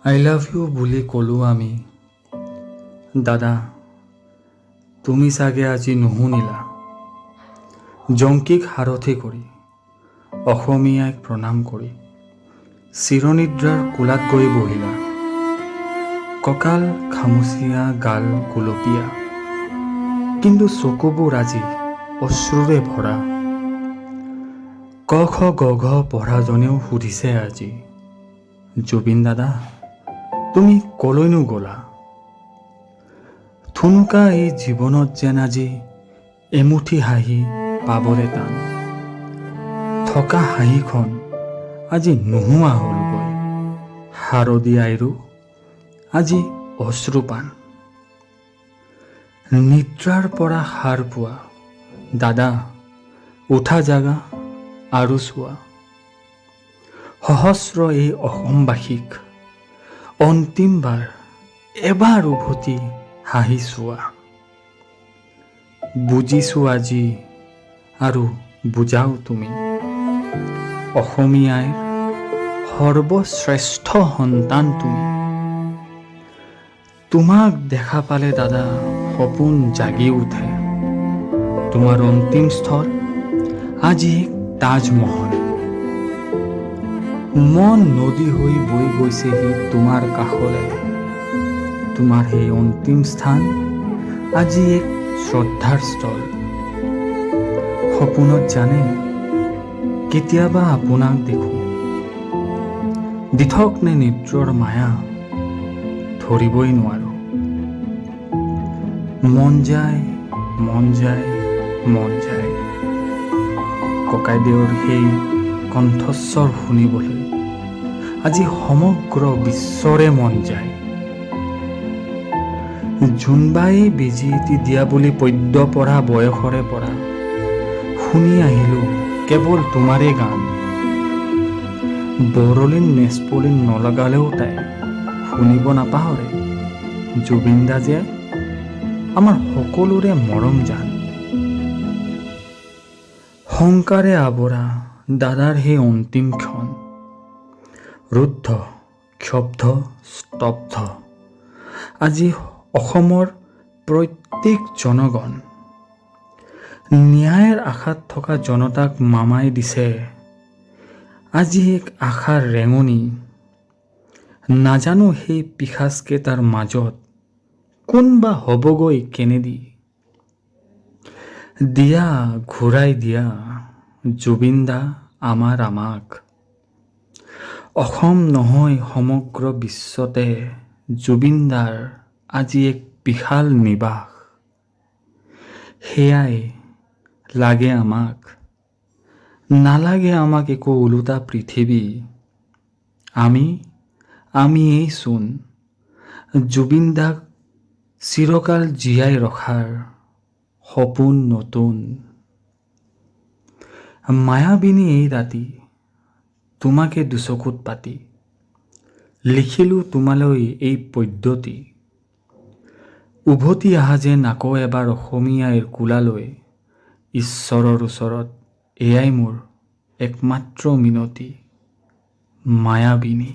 I love you বুলি ক'লোঁ আমি। দাদা, তুমি চাগে আজি নুশুনিলা। জংকীক সাৰথি কৰি, অসমীয়াক প্ৰণাম কৰি, চিৰনিদ্ৰাৰ কোলাত গৈ বহিলা। কঁকাল খামুচীয়া, গাল গুলপীয়া, কিন্তু চকুবোৰ আজি অশ্ৰুৰে ভৰা। ক খ গ ঘ পঢ়াজনেও সুধিছে আজি, জুবিন দাদা তুমি কলৈনো গ'লা? থুনুকা এই জীৱনত যেন আজি এমুঠি হাঁহি পাবলে টান। থকা হাঁহিখন আজি নোহোৱা হ'লগৈ। শাৰদীয়াইৰো আজি অশ্ৰুপান। নিদ্ৰাৰ পৰা সাৰ পোৱা দাদা, উঠা জাগা আৰু চোৱা। সহস্ৰ এই অসমবাসীক অন্তিমবাৰ এবাৰ উভতি হাঁহি চোৱা। বুজিছো আজি আৰু বুজাও তুমি, অসমীয়াৰ সৰ্বশ্ৰেষ্ঠ সন্তান তুমি। তোমাক দেখা পালে দাদা সপোন জাগি উঠে। তোমাৰ অন্তিম স্থল আজি এক তাজমহল। মন নদী হৈ বৈ গৈছেহি তোমাৰ কাষলে। তোমাৰ সেই অন্তিম স্থান আজি এক শ্ৰদ্ধাৰ স্থল। সপোনত জানে কেতিয়াবা আপোনাক দেখোঁ। দিঠক নে নিদ্ৰৰ মায়া ধৰিবই নোৱাৰো। মন যায়, মন যায়, মন যায়, ককাইদেউৰ সেই কণ্ঠস্বৰ শুনিবলৈ আজি সমগ্ৰ বিশ্বৰে মন যায়। জোনবাই বেজী এটি দিয়া বুলি পদ্য পঢ়া বয়সৰে পৰা শুনি আহিলোঁ কেৱল তোমাৰে গান। বৰলিন নেচপলিন নলগালেও তাই শুনিব নাপাহৰে, জুবিন দা যে আমাৰ সকলোৰে মৰম জান। শংকাৰে আৱৰা দাদাৰ সেই অন্তিম ক্ষণ, ৰুদ্ধ, ক্ষুব্ধ, স্তব্ধ আজি অসমৰ প্ৰত্যেক জনগণ। ন্যায়ৰ আশাত থকা জনতাক মামাই দিছে আজি এক আশাৰ ৰেঙনি। নাজানো সেই পিশাচকেইটাৰ মাজত কোনবা হ'বগৈ কেনেদি। দিয়া ঘূৰাই দিয়া জুবিন দা আমাক। অসম নহয় সমগ্ৰ বিশ্বতে জুবিন দাৰ আজি এক বিশাল নিবাস। সেয়াই লাগে আমাক, নালাগে আমাক একো ওলোটা পৃথিৱী। আমি এই চোন জুবিন দাক চিৰকাল জীয়াই ৰখাৰ সপোন নতুন। মায়াবিনী এই ৰাতি তোমাকে দুচকুত পাতি লিখিলোঁ তোমালৈ এই পদ্যটি। উভতি আহা যেন আকৌ এবাৰ অসমীয়াৰ কোলালৈ, ঈশ্বৰৰ ওচৰত এয়াই মোৰ একমাত্ৰ মিনতি, মায়াবিনী।